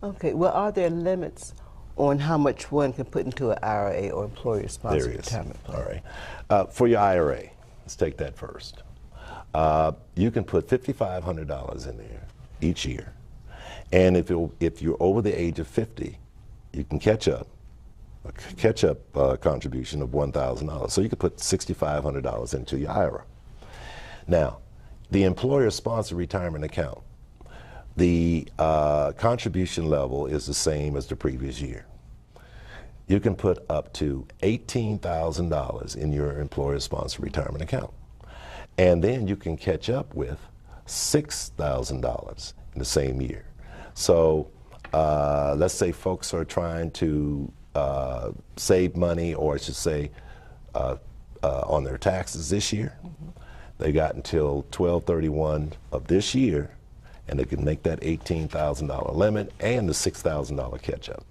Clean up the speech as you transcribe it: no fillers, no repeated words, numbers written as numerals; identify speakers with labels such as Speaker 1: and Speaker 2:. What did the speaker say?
Speaker 1: Okay, well, are there limits on how much one can put into an IRA or employer-sponsored
Speaker 2: There is.
Speaker 1: retirement plan?
Speaker 2: All right. For your IRA, let's take that first. You can put $5,500 in there each year. And if you're over the age of 50, you can catch up contribution of $1,000. So you could put $6,500 into your IRA. Now, the employer-sponsored retirement account, the contribution level is the same as the previous year. You can put up to $18,000 in your employer-sponsored retirement account. And then you can catch up with $6,000 in the same year. So let's say folks are trying to save money, or I should say on their taxes this year. They got until 12/31 of this year, and they can make that $18,000 limit and the $6,000 catch up.